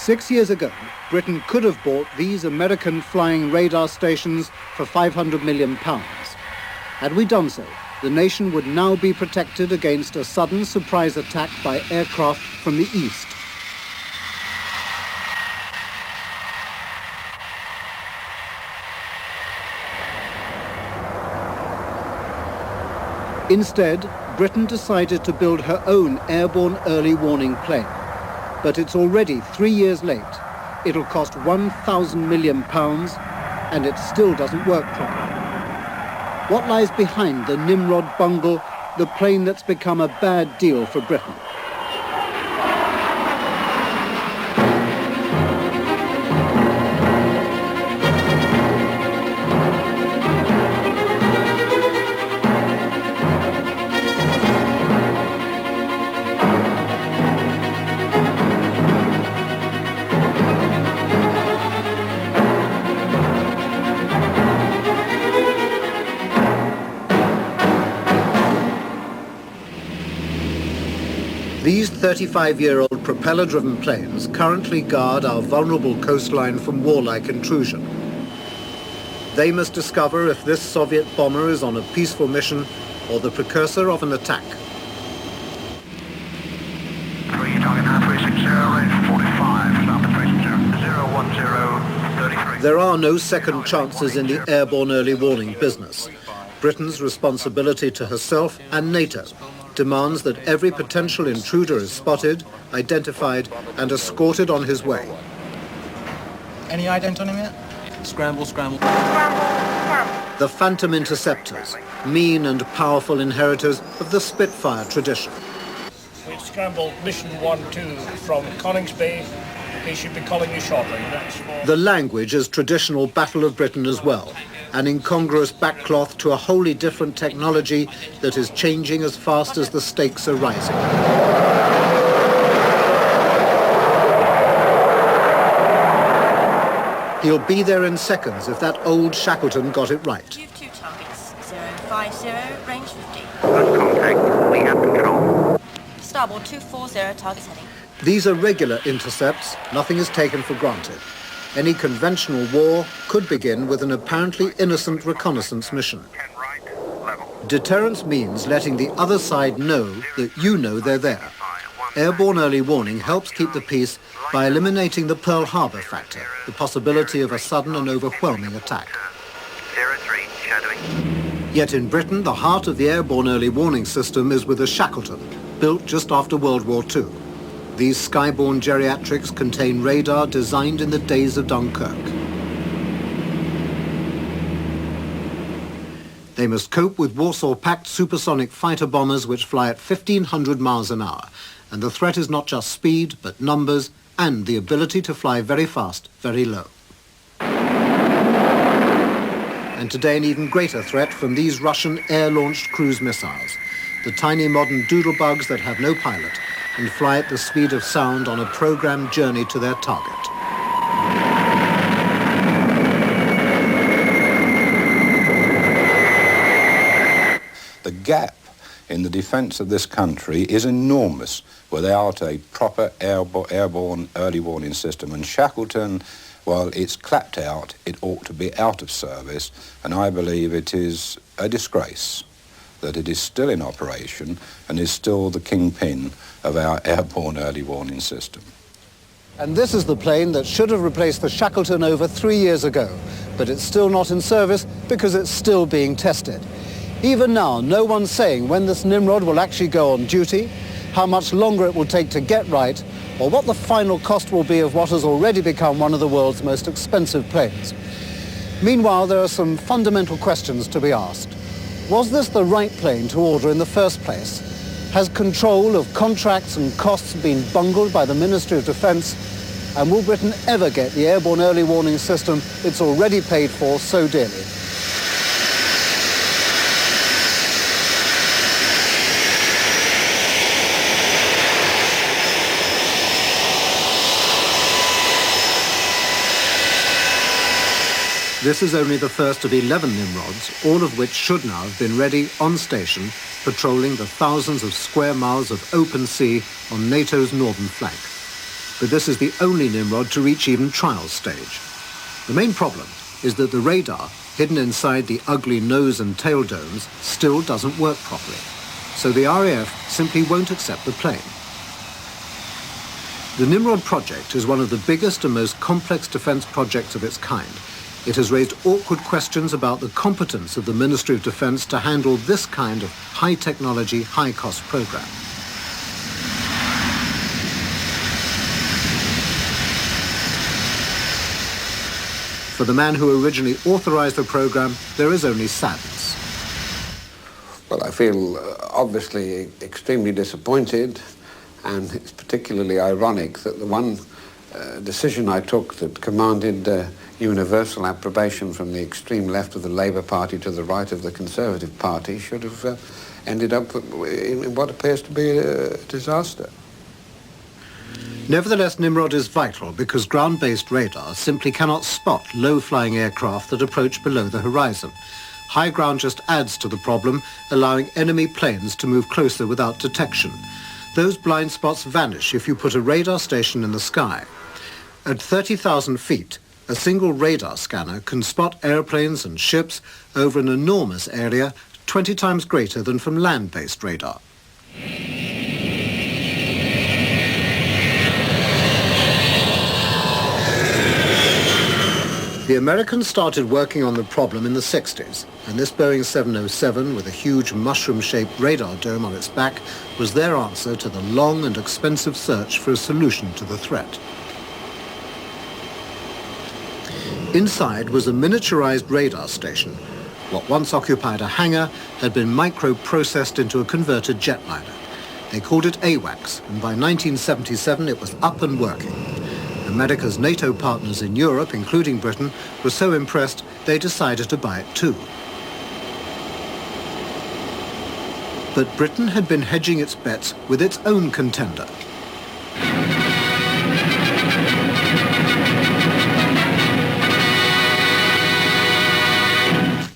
6 years ago, Britain could have bought these American flying radar stations for £500 million. Had we done so, the nation would now be protected against a sudden surprise attack by aircraft from the east. Instead, Britain decided to build her own airborne early warning plane. But it's already 3 years late. It'll cost £1,000 million, and it still doesn't work properly. What lies behind the Nimrod bungle, the plane that's become a bad deal for Britain? These 35-year-old propeller-driven planes currently guard our vulnerable coastline from warlike intrusion. They must discover if this Soviet bomber is on a peaceful mission or the precursor of an attack. There are no second chances in the airborne early warning business. Britain's responsibility to herself and NATO demands that every potential intruder is spotted, identified, and escorted on his way. Any ident on him yet? Scramble, scramble. The Phantom Interceptors, mean and powerful inheritors of the Spitfire tradition. We scrambled mission 1-2 from Coningsby. He should be calling you shortly. The language is traditional Battle of Britain as well, an incongruous backcloth to a wholly different technology that is changing as fast as the stakes are rising. He'll be there in seconds if that old Shackleton got it right. You've 2 targets, 050, range 50. First contact, we have control. Starboard 240, target heading. These are regular intercepts, nothing is taken for granted. Any conventional war could begin with an apparently innocent reconnaissance mission. Deterrence means letting the other side know that you know they're there. Airborne early warning helps keep the peace by eliminating the Pearl Harbor factor, the possibility of a sudden and overwhelming attack. 03, shadowing. Yet in Britain, the heart of the airborne early warning system is with the Shackleton, built just after World War II. These skyborne geriatrics contain radar designed in the days of Dunkirk. They must cope with Warsaw-Pact supersonic fighter bombers which fly at 1,500 miles an hour. And the threat is not just speed, but numbers and the ability to fly very fast, very low. And today an even greater threat from these Russian air-launched cruise missiles, the tiny modern doodlebugs that have no pilot and fly at the speed of sound on a programmed journey to their target. The gap in the defence of this country is enormous without a proper airborne early warning system. And Shackleton, while it's clapped out, it ought to be out of service. And I believe it is a disgrace that it is still in operation and is still the kingpin of our airborne early warning system. And this is the plane that should have replaced the Shackleton over 3 years ago, but it's still not in service because it's still being tested. Even now, no one's saying when this Nimrod will actually go on duty, how much longer it will take to get right, or what the final cost will be of what has already become one of the world's most expensive planes. Meanwhile, there are some fundamental questions to be asked. Was this the right plane to order in the first place? Has control of contracts and costs been bungled by the Ministry of Defence? And will Britain ever get the airborne early warning system it's already paid for so dearly? This is only the first of 11 Nimrods, all of which should now have been ready on station, patrolling the thousands of square miles of open sea on NATO's northern flank. but this is the only Nimrod to reach even trial stage. The main problem is that the radar, hidden inside the ugly nose and tail domes, still doesn't work properly. So the RAF simply won't accept the plane. The Nimrod project is one of the biggest and most complex defence projects of its kind. It has raised awkward questions about the competence of the Ministry of Defence to handle this kind of high-technology, high-cost programme. For the man who originally authorised the programme, there is only sadness. Well, I feel obviously extremely disappointed, and it's particularly ironic that the one decision I took that commanded universal approbation from the extreme left of the Labour Party to the right of the Conservative Party should have ended up in what appears to be a disaster. Nevertheless, Nimrod is vital because ground-based radar simply cannot spot low-flying aircraft that approach below the horizon. High ground just adds to the problem, allowing enemy planes to move closer without detection. Those blind spots vanish if you put a radar station in the sky. At 30,000 feet, a single radar scanner can spot airplanes and ships over an enormous area 20 times greater than from land-based radar. The Americans started working on the problem in the 60s, and this Boeing 707 with a huge mushroom-shaped radar dome on its back was their answer to the long and expensive search for a solution to the threat. Inside was a miniaturized radar station. What once occupied a hangar had been micro-processed into a converted jetliner. They called it AWACS, and by 1977 it was up and working. America's NATO partners in Europe, including Britain, were so impressed they decided to buy it too. But Britain had been hedging its bets with its own contender.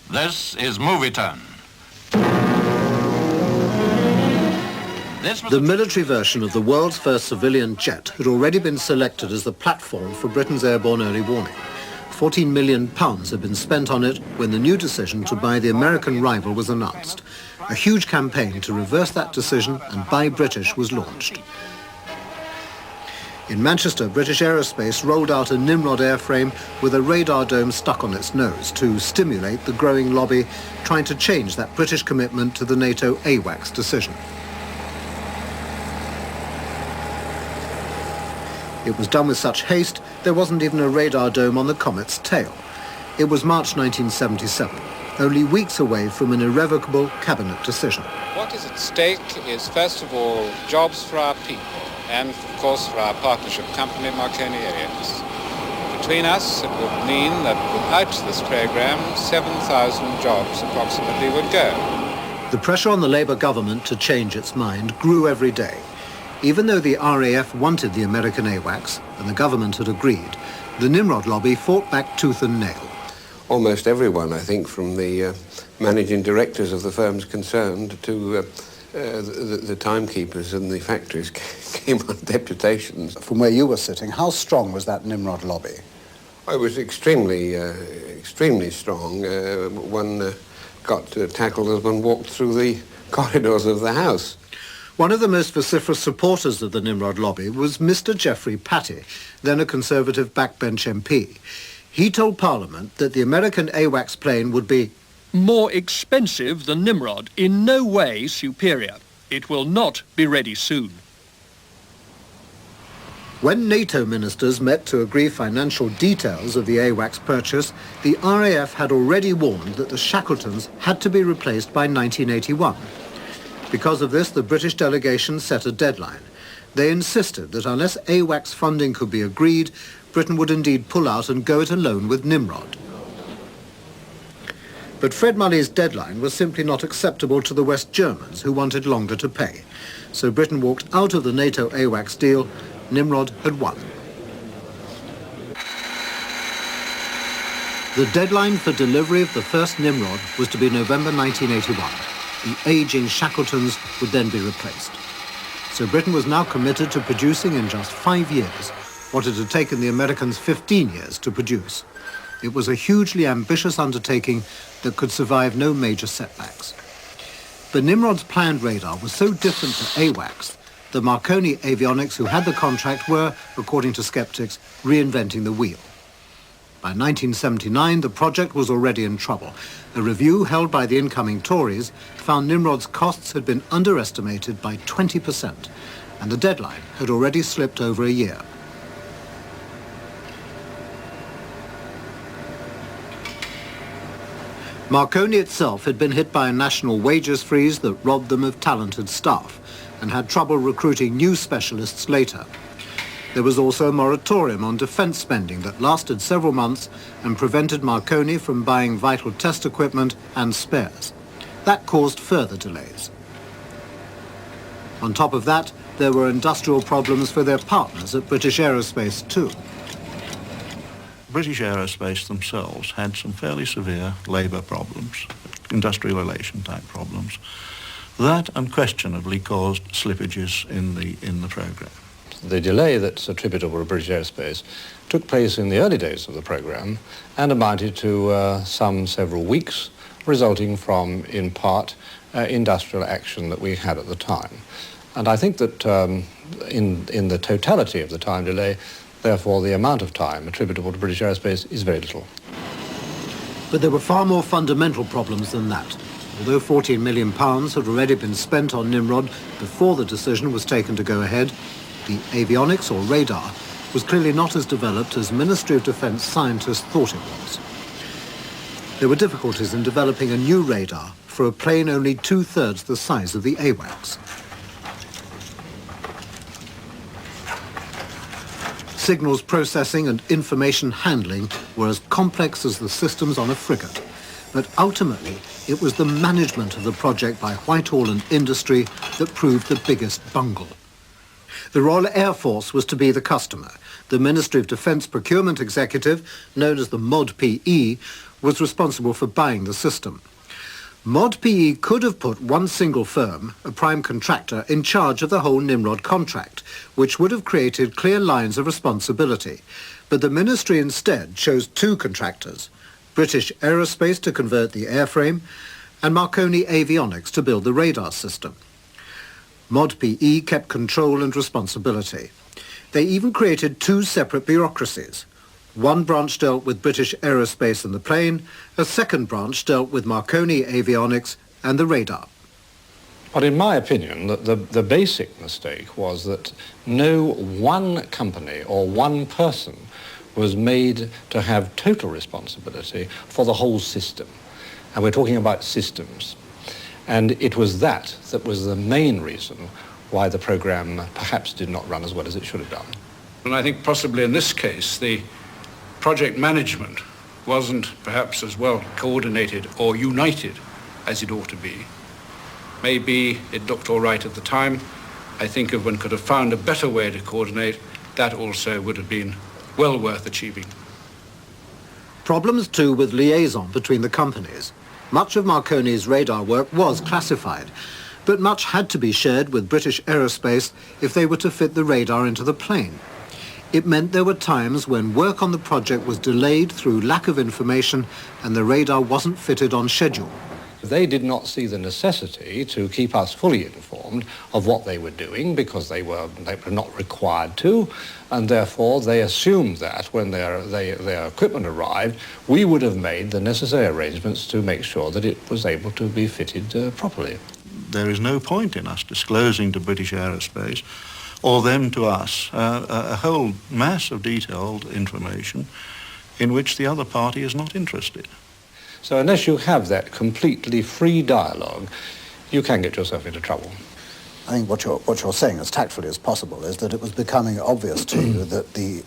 This is Movie Time. The military version of the world's first civilian jet had already been selected as the platform for Britain's airborne early warning. £14 million had been spent on it when the new decision to buy the American rival was announced. A huge campaign to reverse that decision and buy British was launched. In Manchester, British Aerospace rolled out a Nimrod airframe with a radar dome stuck on its nose to stimulate the growing lobby trying to change that British commitment to the NATO AWACS decision. It was done with such haste, there wasn't even a radar dome on the Comet's tail. It was March 1977, only weeks away from an irrevocable cabinet decision. What is at stake is, first of all, jobs for our people, and, of course, for our partnership company, Marconi AWACS. Between us, it would mean that without this program, 7,000 jobs approximately would go. The pressure on the Labour government to change its mind grew every day. Even though the RAF wanted the American AWACS, and the government had agreed, the Nimrod lobby fought back tooth and nail. Almost everyone, I think, from the managing directors of the firms concerned to the timekeepers and the factories came on deputations. From where you were sitting, how strong was that Nimrod lobby? I was extremely strong. One got tackled as one walked through the corridors of the House. One of the most vociferous supporters of the Nimrod lobby was Mr. Geoffrey Patty, then a Conservative backbench MP. He told Parliament that the American AWACS plane would be more expensive than Nimrod, in no way superior. It will not be ready soon. When NATO ministers met to agree financial details of the AWACS purchase, the RAF had already warned that the Shackletons had to be replaced by 1981. Because of this, the British delegation set a deadline. They insisted that unless AWACS funding could be agreed, Britain would indeed pull out and go it alone with Nimrod. But Fred Mulley's deadline was simply not acceptable to the West Germans, who wanted longer to pay. So Britain walked out of the NATO AWACS deal. Nimrod had won. The deadline for delivery of the first Nimrod was to be November 1981. The aging Shackletons would then be replaced. So Britain was now committed to producing in just 5 years what it had taken the Americans 15 years to produce. It was a hugely ambitious undertaking that could survive no major setbacks. But Nimrod's planned radar was so different to AWACS that Marconi Avionics, who had the contract, were, according to skeptics, reinventing the wheel. By 1979, the project was already in trouble. A review held by the incoming Tories found Nimrod's costs had been underestimated by 20%, and the deadline had already slipped over a year. Marconi itself had been hit by a national wages freeze that robbed them of talented staff and had trouble recruiting new specialists later. There was also a moratorium on defence spending that lasted several months and prevented Marconi from buying vital test equipment and spares. That caused further delays. On top of that, there were industrial problems for their partners at British Aerospace too. British Aerospace themselves had some fairly severe labour problems, industrial relation type problems. That unquestionably caused slippages in the programme. The delay that's attributable to British Aerospace took place in the early days of the programme and amounted to several weeks, resulting from, in part, industrial action that we had at the time. And I think that in the totality of the time delay, therefore, the amount of time attributable to British Aerospace is very little. But there were far more fundamental problems than that. Although £14 million had already been spent on Nimrod before the decision was taken to go ahead, the avionics, or radar, was clearly not as developed as Ministry of Defence scientists thought it was. There were difficulties in developing a new radar for a plane only 2/3 the size of the AWACS. Signals processing and information handling were as complex as the systems on a frigate. But ultimately, it was the management of the project by Whitehall and industry that proved the biggest bungle. The Royal Air Force was to be the customer. The Ministry of Defence procurement executive, known as the MOD-PE, was responsible for buying the system. MOD-PE could have put one single firm, a prime contractor, in charge of the whole Nimrod contract, which would have created clear lines of responsibility. But the ministry instead chose two contractors, British Aerospace to convert the airframe, and Marconi Avionics to build the radar system. MOD-PE kept control and responsibility. They even created two separate bureaucracies. One branch dealt with British Aerospace and the plane, a second branch dealt with Marconi Avionics and the radar. But in my opinion, the basic mistake was that no one company or one person was made to have total responsibility for the whole system. And we're talking about systems. And it was that was the main reason why the programme perhaps did not run as well as it should have done. And I think possibly in this case, the project management wasn't perhaps as well coordinated or united as it ought to be. Maybe it looked all right at the time. I think if one could have found a better way to coordinate, that also would have been well worth achieving. Problems too with liaison between the companies. Much of Marconi's radar work was classified, but much had to be shared with British Aerospace if they were to fit the radar into the plane. It meant there were times when work on the project was delayed through lack of information and the radar wasn't fitted on schedule. They did not see the necessity to keep us fully informed of what they were doing because they were not required to, and therefore they assumed that when their equipment arrived, we would have made the necessary arrangements to make sure that it was able to be fitted properly. There is no point in us disclosing to British Aerospace or them to us a whole mass of detailed information in which the other party is not interested. So unless you have that completely free dialogue, you can get yourself into trouble. I think what you're saying as tactfully as possible is that it was becoming obvious to you that the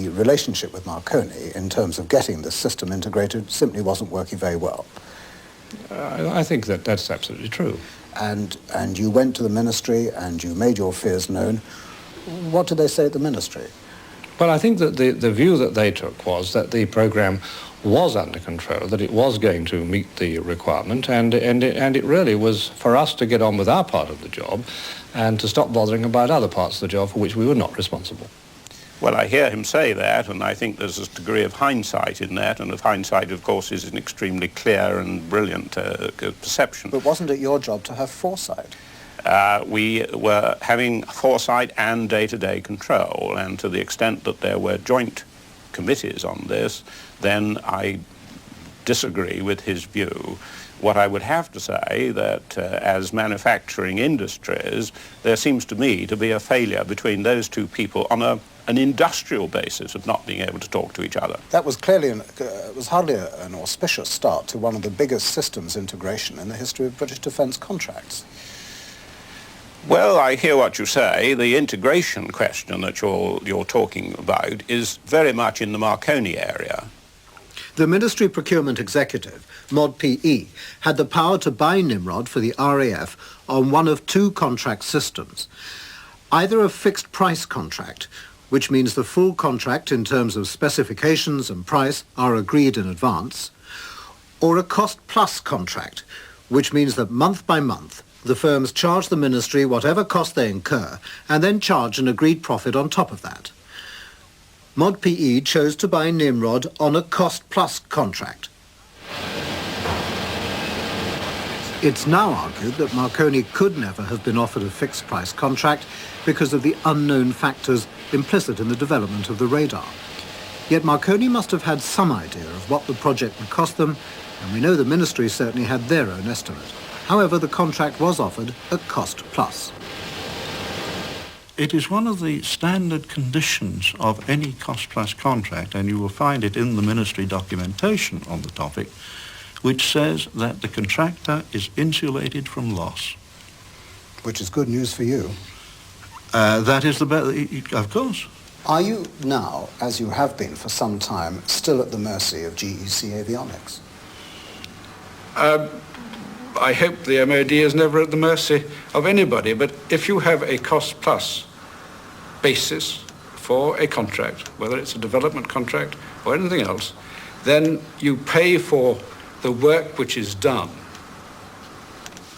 relationship with Marconi in terms of getting this system integrated simply wasn't working very well. I think that's absolutely true. And you went to the ministry and you made your fears known. What did they say at the ministry? Well, I think that the view that they took was that the programme was under control, that it was going to meet the requirement, and it really was for us to get on with our part of the job and to stop bothering about other parts of the job for which we were not responsible. Well, I hear him say that, and I think there's a degree of hindsight in that, and hindsight, of course, is an extremely clear and brilliant perception. But wasn't it your job to have foresight? We were having foresight and day-to-day control, and to the extent that there were joint committees on this, then I disagree with his view. What I would have to say that as manufacturing industries, there seems to me to be a failure between those two people on an industrial basis of not being able to talk to each other. That was clearly, it was hardly an auspicious start to one of the biggest systems integration in the history of British defence contracts. Well, I hear what you say. The integration question that you're talking about is very much in the Marconi area. The Ministry Procurement Executive, Mod PE, had the power to buy Nimrod for the RAF on one of two contract systems. Either a fixed price contract, which means the full contract in terms of specifications and price are agreed in advance, or a cost-plus contract, which means that month by month the firms charge the Ministry whatever cost they incur and then charge an agreed profit on top of that. Mod PE chose to buy Nimrod on a cost-plus contract. It's now argued that Marconi could never have been offered a fixed-price contract because of the unknown factors implicit in the development of the radar. Yet Marconi must have had some idea of what the project would cost them, and we know the Ministry certainly had their own estimate. However, the contract was offered at cost-plus. It is one of the standard conditions of any cost-plus contract, and you will find it in the Ministry documentation on the topic, which says that the contractor is insulated from loss. Which is good news for you. That is the best, of course. Are you now, as you have been for some time, still at the mercy of GEC Avionics? I hope the MOD is never at the mercy of anybody, but if you have a cost-plus basis for a contract, whether it's a development contract or anything else, then you pay for the work which is done,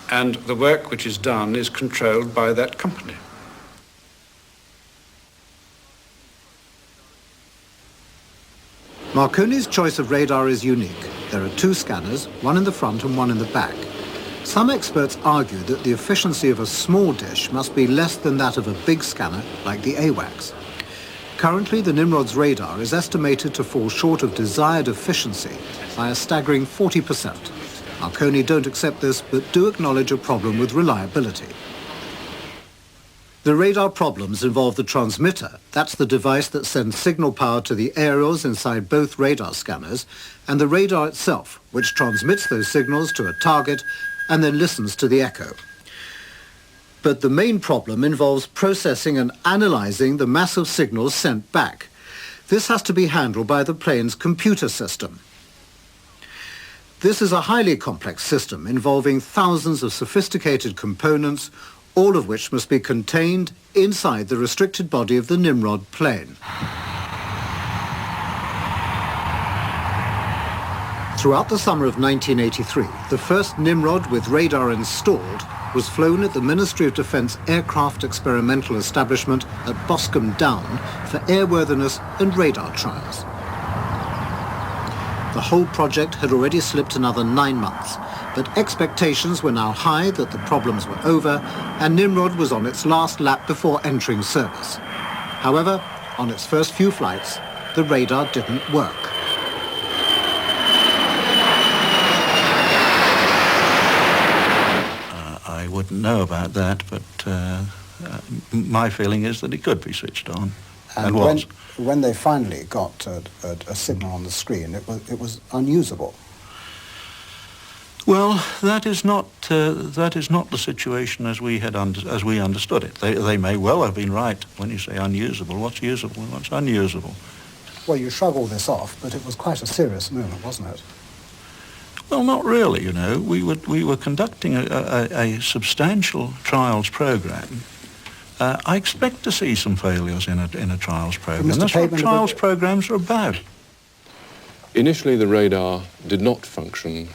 and the work which is done is controlled by that company. Marconi's choice of radar is unique. There are two scanners, one in the front and one in the back. Some experts argue that the efficiency of a small dish must be less than that of a big scanner like the AWACS. Currently, the Nimrod's radar is estimated to fall short of desired efficiency by a staggering 40%. Marconi don't accept this, but do acknowledge a problem with reliability. The radar problems involve the transmitter, that's the device that sends signal power to the aerials inside both radar scanners, and the radar itself, which transmits those signals to a target and then listens to the echo. But the main problem involves processing and analyzing the massive signals sent back. This has to be handled by the plane's computer system. This is a highly complex system involving thousands of sophisticated components, all of which must be contained inside the restricted body of the Nimrod plane. Throughout the summer of 1983, the first Nimrod with radar installed was flown at the Ministry of Defence Aircraft Experimental Establishment at Boscombe Down for airworthiness and radar trials. The whole project had already slipped another 9 months, but expectations were now high that the problems were over and Nimrod was on its last lap before entering service. However, on its first few flights, the radar didn't work. I wouldn't know about that, but my feeling is that it could be switched on. And was. When they finally got a signal on the screen, it was unusable. Well, that is not the situation as we understood it. They may well have been right when you say unusable. What's usable and what's unusable? Well, you shrug all this off, but it was quite a serious moment, wasn't it? Well, not really, you know. We were conducting a substantial trials program I expect to see some failures in a trials program. That's Pateman, what trials programs are about. Initially, the radar did not function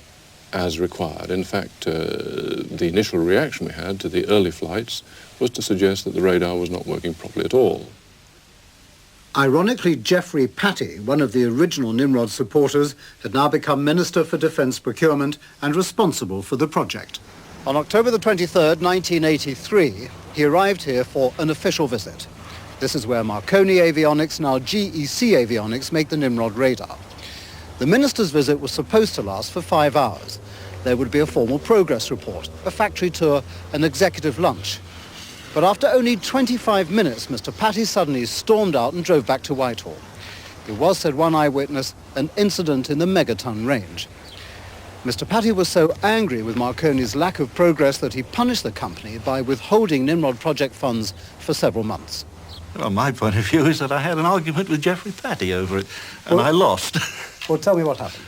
as required. In fact, the initial reaction we had to the early flights was to suggest that the radar was not working properly at all. Ironically, Geoffrey Patty, one of the original Nimrod supporters, had now become Minister for Defence Procurement and responsible for the project. On October the 23rd, 1983, he arrived here for an official visit. This is where Marconi Avionics, now GEC Avionics, make the Nimrod radar. The minister's visit was supposed to last for 5 hours. There would be a formal progress report, a factory tour, an executive lunch. But after only 25 minutes, Mr. Patty suddenly stormed out and drove back to Whitehall. It was, said one eyewitness, an incident in the megaton range. Mr. Patty was so angry with Marconi's lack of progress that he punished the company by withholding Nimrod project funds for several months. Well, my point of view is that I had an argument with Geoffrey Patty over it, and I lost. Well, tell me what happened.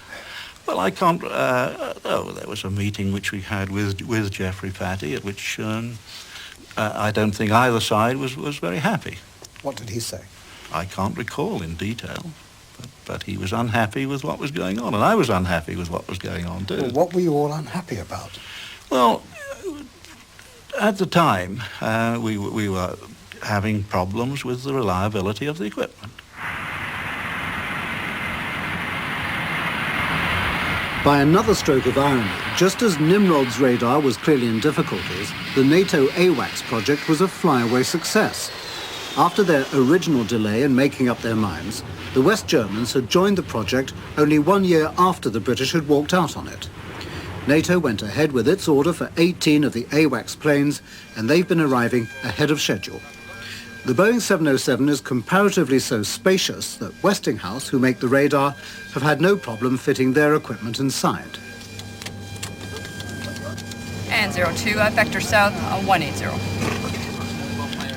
Well, I can't... there was a meeting which we had with Geoffrey Patty, at which I don't think either side was very happy. What did he say? I can't recall in detail, but he was unhappy with what was going on, and I was unhappy with what was going on, too. Well, what were you all unhappy about? Well, at the time, we were having problems with the reliability of the equipment. By another stroke of irony, just as Nimrod's radar was clearly in difficulties, the NATO AWACS project was a flyaway success. After their original delay in making up their minds, the West Germans had joined the project only 1 year after the British had walked out on it. NATO went ahead with its order for 18 of the AWACS planes, and they've been arriving ahead of schedule. The Boeing 707 is comparatively so spacious that Westinghouse, who make the radar, have had no problem fitting their equipment inside. And 02, vector south, 180.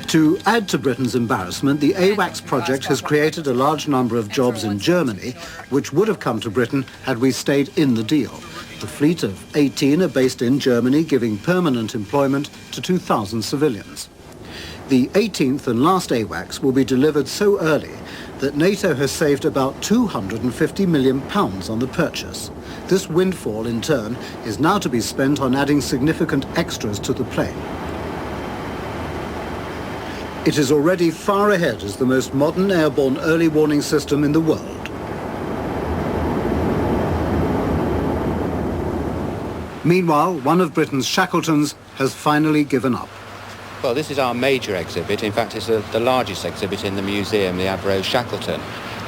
To add to Britain's embarrassment, the AWACS project has created a large number of jobs in Germany, which would have come to Britain had we stayed in the deal. The fleet of 18 are based in Germany, giving permanent employment to 2,000 civilians. The 18th and last AWACS will be delivered so early that NATO has saved about £250 million on the purchase. This windfall, in turn, is now to be spent on adding significant extras to the plane. It is already far ahead as the most modern airborne early warning system in the world. Meanwhile, one of Britain's Shackletons has finally given up. Well, this is our major exhibit. In fact, it's the largest exhibit in the museum, the Avro Shackleton.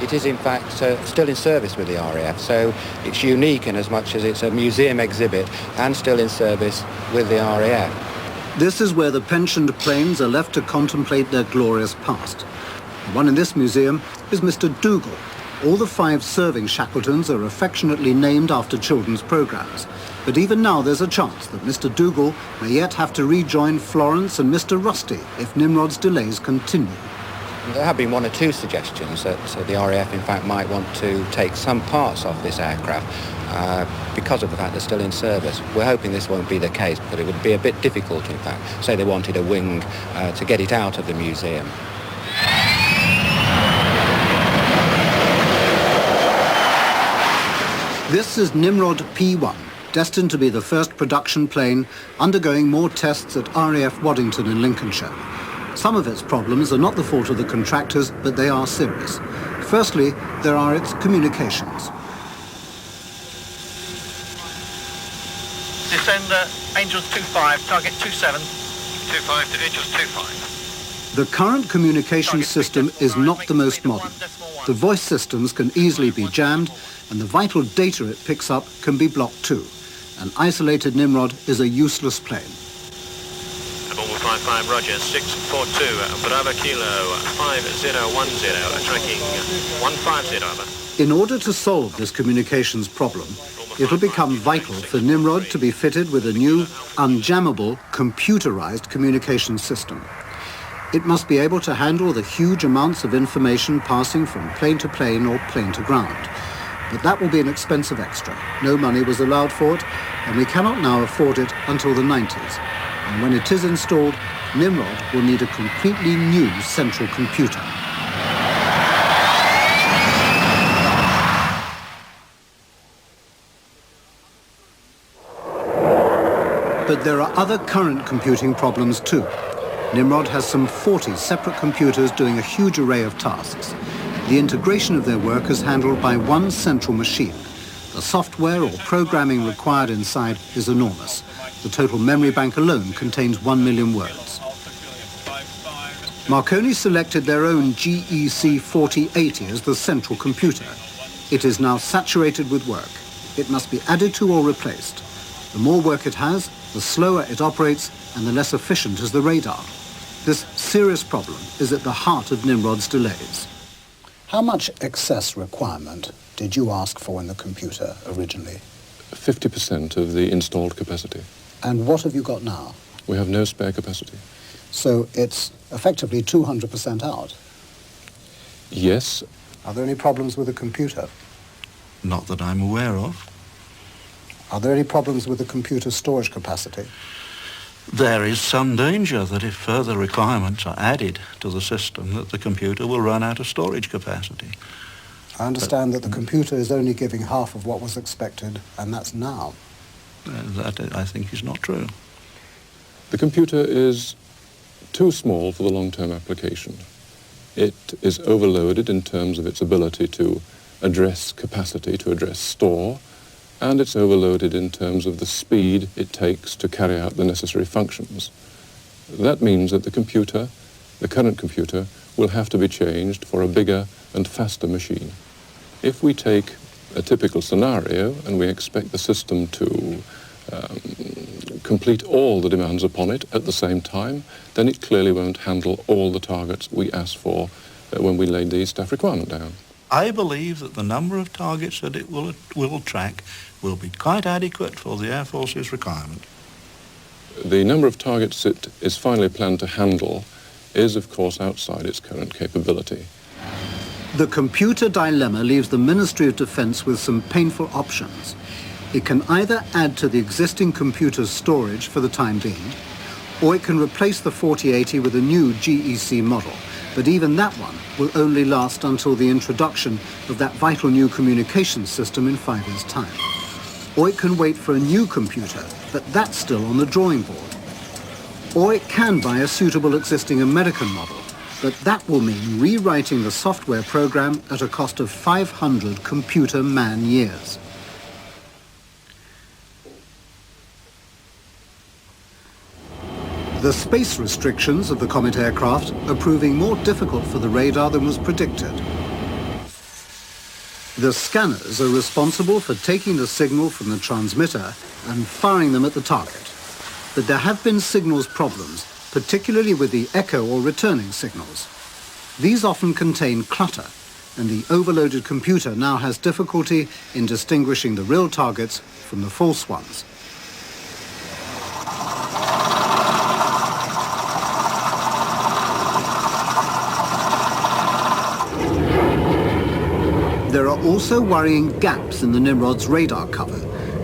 It is, in fact, still in service with the RAF, so it's unique in as much as it's a museum exhibit and still in service with the RAF. This is where the pensioned planes are left to contemplate their glorious past. The one in this museum is Mr. Dougal. All the 5 serving Shackletons are affectionately named after children's programs. But even now there's a chance that Mr. Dougal may yet have to rejoin Florence and Mr. Rusty if Nimrod's delays continue. There have been 1 or 2 suggestions that the RAF in fact might want to take some parts off this aircraft because of the fact they're still in service. We're hoping this won't be the case, but it would be a bit difficult in fact. Say they wanted a wing to get it out of the museum. This is Nimrod P1, destined to be the first production plane undergoing more tests at RAF Waddington in Lincolnshire. Some of its problems are not the fault of the contractors, but they are serious. Firstly, there are its communications. Descend Angels 25, target 27. 25 to Angels 25. The current communications system is not the most modern. The voice systems can easily be jammed, and the vital data it picks up can be blocked too. An isolated Nimrod is a useless plane. Normal 55, roger, 642, Bravo Kilo 5010, tracking 150. In order to solve this communications problem, it'll become vital for Nimrod to be fitted with a new, unjammable, computerized communications system. It must be able to handle the huge amounts of information passing from plane to plane or plane to ground. But that will be an expensive extra. No money was allowed for it, and we cannot now afford it until the 90s. And when it is installed, Nimrod will need a completely new central computer. But there are other current computing problems too. Nimrod has some 40 separate computers doing a huge array of tasks. The integration of their work is handled by one central machine. The software or programming required inside is enormous. The total memory bank alone contains 1 million words. Marconi selected their own GEC 4080 as the central computer. It is now saturated with work. It must be added to or replaced. The more work it has, the slower it operates and the less efficient is the radar. This serious problem is at the heart of Nimrod's delays. How much excess requirement did you ask for in the computer originally? 50% of the installed capacity. And what have you got now? We have no spare capacity. So it's effectively 200% out? Yes. Are there any problems with the computer? Not that I'm aware of. Are there any problems with the computer's storage capacity? There is some danger that if further requirements are added to the system, that the computer will run out of storage capacity. I understand that the computer is only giving half of what was expected, and that's now. That, I think, is not true. The computer is too small for the long-term application. It is overloaded in terms of its ability to address capacity, to address store, and it's overloaded in terms of the speed it takes to carry out the necessary functions. That means that the computer, the current computer, will have to be changed for a bigger and faster machine. If we take a typical scenario and we expect the system to complete all the demands upon it at the same time, then it clearly won't handle all the targets we asked for when we laid the staff requirement down. I believe that the number of targets that it will track will be quite adequate for the Air Force's requirement. The number of targets it is finally planned to handle is, of course, outside its current capability. The computer dilemma leaves the Ministry of Defence with some painful options. It can either add to the existing computer's storage for the time being, or it can replace the 4080 with a new GEC model. But even that one will only last until the introduction of that vital new communications system in 5 years' time. Or it can wait for a new computer, but that's still on the drawing board. Or it can buy a suitable existing American model, but that will mean rewriting the software program at a cost of 500 computer man-years. The space restrictions of the Comet aircraft are proving more difficult for the radar than was predicted. The scanners are responsible for taking the signal from the transmitter and firing them at the target. But there have been signals problems, particularly with the echo or returning signals. These often contain clutter, and the overloaded computer now has difficulty in distinguishing the real targets from the false ones. There are also worrying gaps in the Nimrod's radar cover,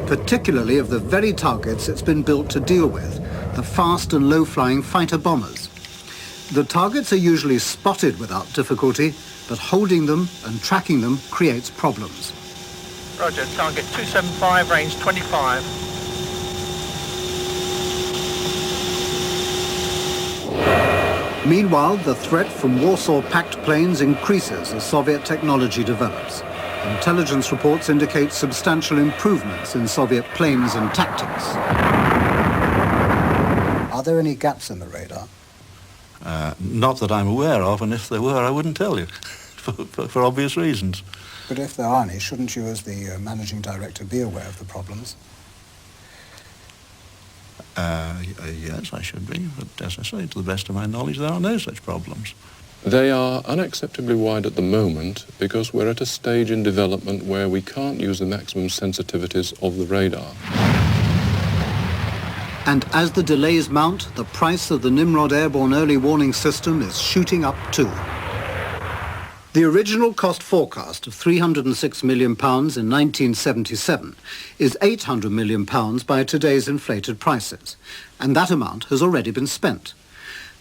particularly of the very targets it's been built to deal with, the fast and low-flying fighter bombers. The targets are usually spotted without difficulty, but holding them and tracking them creates problems. Roger, target 275, range 25. Meanwhile, the threat from Warsaw Pact planes increases as Soviet technology develops. Intelligence reports indicate substantial improvements in Soviet planes and tactics. Are there any gaps in the radar? Not that I'm aware of, and if there were, I wouldn't tell you, for obvious reasons. But if there are any, shouldn't you, as the managing director, be aware of the problems? Yes, I should be, but as I say, to the best of my knowledge, there are no such problems. They are unacceptably wide at the moment because we're at a stage in development where we can't use the maximum sensitivities of the radar. And as the delays mount, the price of the Nimrod airborne early warning system is shooting up too. The original cost forecast of £306 million in 1977 is £800 million by today's inflated prices, and that amount has already been spent.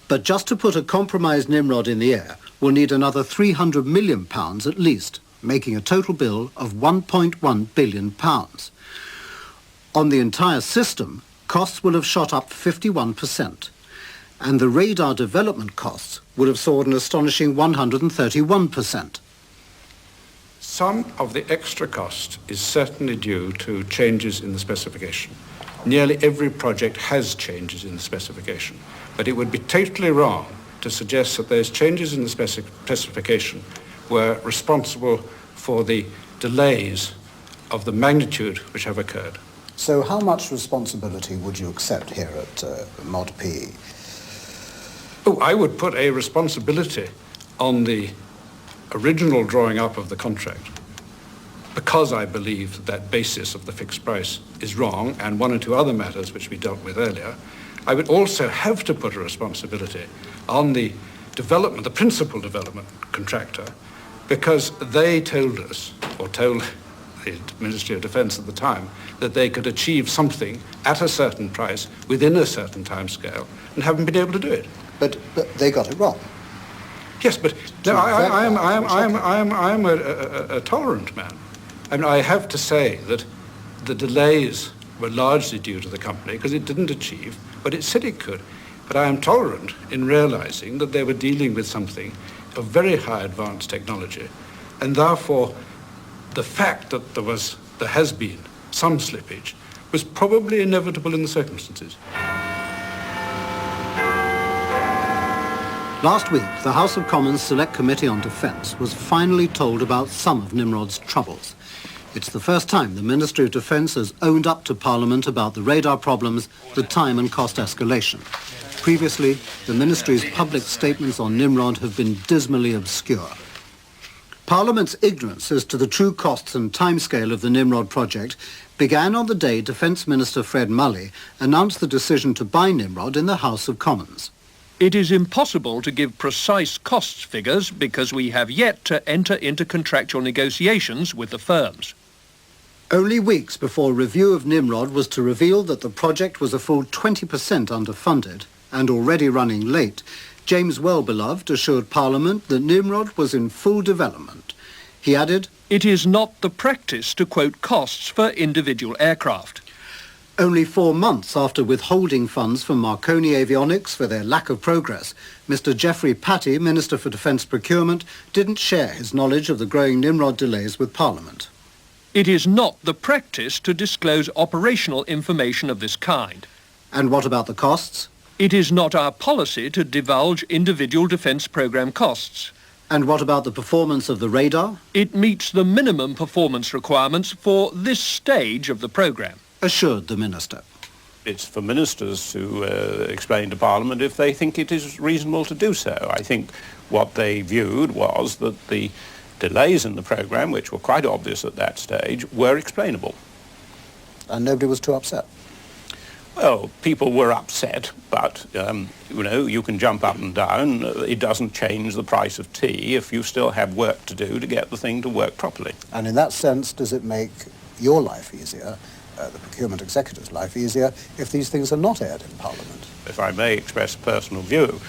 But just to put a compromised Nimrod in the air will need another £300 million at least, making a total bill of £1.1 billion. On the entire system, costs will have shot up 51%, and the radar development costs would have soared an astonishing 131%. Some of the extra cost is certainly due to changes in the specification. Nearly every project has changes in the specification, but it would be totally wrong to suggest that those changes in the specification were responsible for the delays of the magnitude which have occurred. So how much responsibility would you accept here at Mod PE? Oh, I would put a responsibility on the original drawing up of the contract, because I believe that basis of the fixed price is wrong, and one or two other matters which we dealt with earlier. I would also have to put a responsibility on the development, the principal development contractor, because they told us, or told the Ministry of Defence at the time, that they could achieve something at a certain price within a certain time scale and haven't been able to do it. But they got it wrong. Yes, but no, I am a tolerant man. I mean, I have to say that the delays were largely due to the company because it didn't achieve what it said it could. But I am tolerant in realizing that they were dealing with something of very high advanced technology, and therefore the fact that there has been some slippage was probably inevitable in the circumstances. Last week, the House of Commons Select Committee on Defence was finally told about some of Nimrod's troubles. It's the first time the Ministry of Defence has owned up to Parliament about the radar problems, the time and cost escalation. Previously, the Ministry's public statements on Nimrod have been dismally obscure. Parliament's ignorance as to the true costs and timescale of the Nimrod project began on the day Defence Minister Fred Mulley announced the decision to buy Nimrod in the House of Commons. It is impossible to give precise costs figures because we have yet to enter into contractual negotiations with the firms. Only weeks before review of Nimrod was to reveal that the project was a full 20% underfunded and already running late, James Wellbeloved assured Parliament that Nimrod was in full development. He added, "It is not the practice to quote costs for individual aircraft." Only 4 months after withholding funds from Marconi Avionics for their lack of progress, Mr. Geoffrey Patty, Minister for Defence Procurement, didn't share his knowledge of the growing Nimrod delays with Parliament. It is not the practice to disclose operational information of this kind. And what about the costs? It is not our policy to divulge individual defence programme costs. And what about the performance of the radar? It meets the minimum performance requirements for this stage of the programme, assured the Minister. It's for ministers to explain to Parliament if they think it is reasonable to do so. I think what they viewed was that the delays in the programme, which were quite obvious at that stage, were explainable. And nobody was too upset? Well, people were upset, but, you can jump up and down. It doesn't change the price of tea if you still have work to do to get the thing to work properly. And in that sense, does it make your life easier, the procurement executive's life easier, if these things are not aired in Parliament? If I may express a personal view,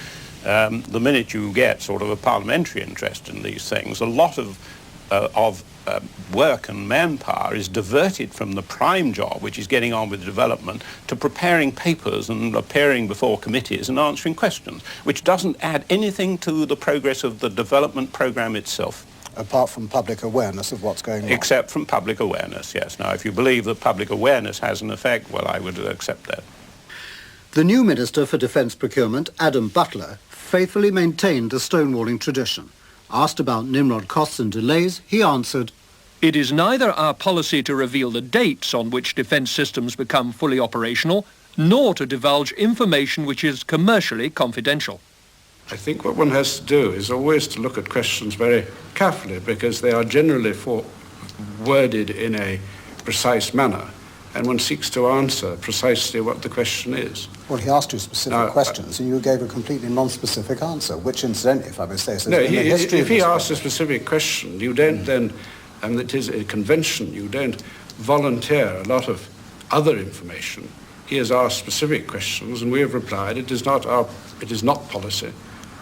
the minute you get sort of a parliamentary interest in these things, a lot of work and manpower is diverted from the prime job, which is getting on with development, to preparing papers and appearing before committees and answering questions, which doesn't add anything to the progress of the development programme itself. Apart from public awareness of what's going on? Except from public awareness, yes. Now, if you believe that public awareness has an effect, well, I would accept that. The new Minister for Defence Procurement, Adam Butler, faithfully maintained the stonewalling tradition. Asked about Nimrod costs and delays, he answered, "It is neither our policy to reveal the dates on which defence systems become fully operational, nor to divulge information which is commercially confidential." I think what one has to do is always to look at questions very carefully, because they are generally worded in a precise manner, and one seeks to answer precisely what the question is. Well, he asked you specific questions, and you gave a completely non-specific answer, which, incidentally, if I may say so, no, in the history if of he this asks a specific question, you don't then, and it is a convention, you don't volunteer a lot of other information. he has asked specific questions, and we have replied it is not policy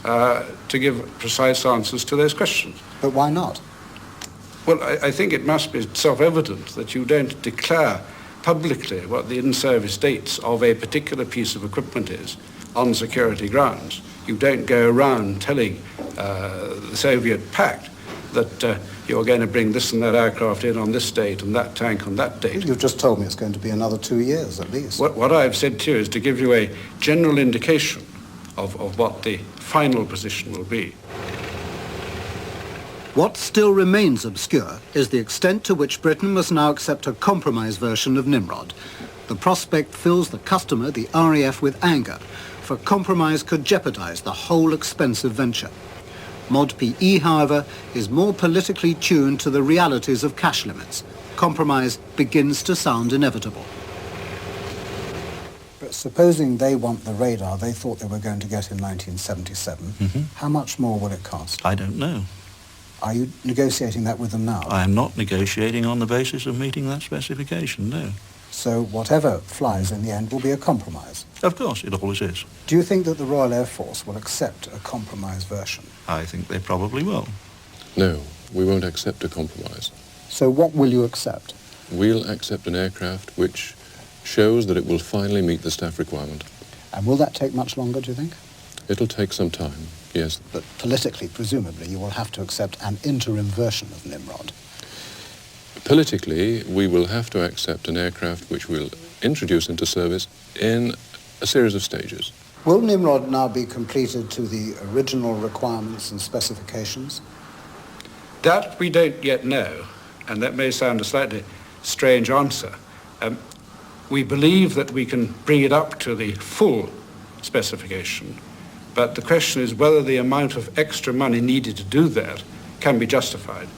to give precise answers to those questions. But why not? Well, I think it must be self-evident that you don't declare publicly what the in-service dates of a particular piece of equipment is on security grounds. You don't go around telling the Soviet Pact that you're going to bring this and that aircraft in on this date and that tank on that date. You've just told me it's going to be another 2 years at least. What I've said to you is to give you a general indication of what the final position will be. What still remains obscure is the extent to which Britain must now accept a compromise version of Nimrod. The prospect fills the customer, the RAF, with anger, for compromise could jeopardize the whole expensive venture. Mod PE, however, is more politically tuned to the realities of cash limits. Compromise begins to sound inevitable. But supposing they want the radar they thought they were going to get in 1977, how much more will it cost? I don't know. Are you negotiating that with them now? I am not negotiating on the basis of meeting that specification, no. So whatever flies in the end will be a compromise? Of course, it always is. Do you think that the Royal Air Force will accept a compromise version? I think they probably will. No, we won't accept a compromise. So what will you accept? We'll accept an aircraft which shows that it will finally meet the staff requirement. And will that take much longer, do you think? It'll take some time, yes. But politically, presumably, you will have to accept an interim version of Nimrod. Politically, we will have to accept an aircraft which we'll introduce into service in a series of stages. Will Nimrod now be completed to the original requirements and specifications? That we don't yet know, and that may sound a slightly strange answer. We believe that we can bring it up to the full specification, but the question is whether the amount of extra money needed to do that can be justified.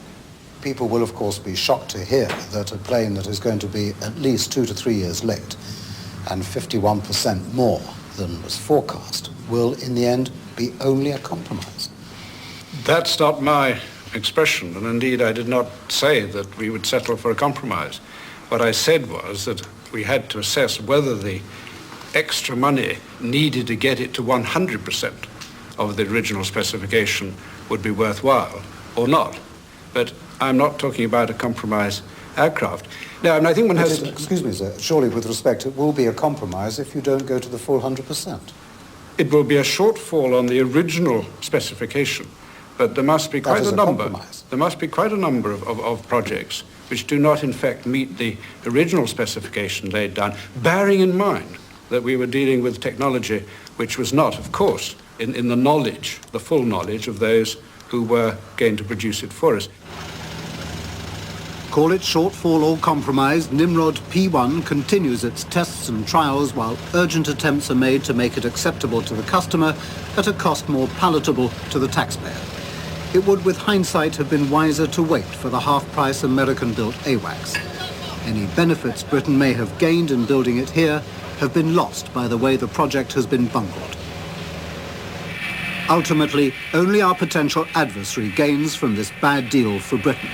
People will, of course, be shocked to hear that a plane that is going to be at least 2 to 3 years late and 51% more than was forecast will, in the end, be only a compromise. That's not my expression, and indeed I did not say that we would settle for a compromise. What I said was that we had to assess whether the extra money needed to get it to 100% of the original specification would be worthwhile or not. But I'm not talking about a compromise aircraft. Now, and I think one has... Excuse me, sir. Surely, with respect, it will be a compromise if you don't go to the full 100%. It will be a shortfall on the original specification, but there must be quite a number. There must be quite a number of projects which do not, in fact, meet the original specification laid down, bearing in mind that we were dealing with technology which was not, of course, in the knowledge, the full knowledge of those who were going to produce it for us. Call it shortfall or compromise, Nimrod P1 continues its tests and trials while urgent attempts are made to make it acceptable to the customer at a cost more palatable to the taxpayer. It would, with hindsight, have been wiser to wait for the half-price American-built AWACS. Any benefits Britain may have gained in building it here have been lost by the way the project has been bungled. Ultimately, only our potential adversary gains from this bad deal for Britain.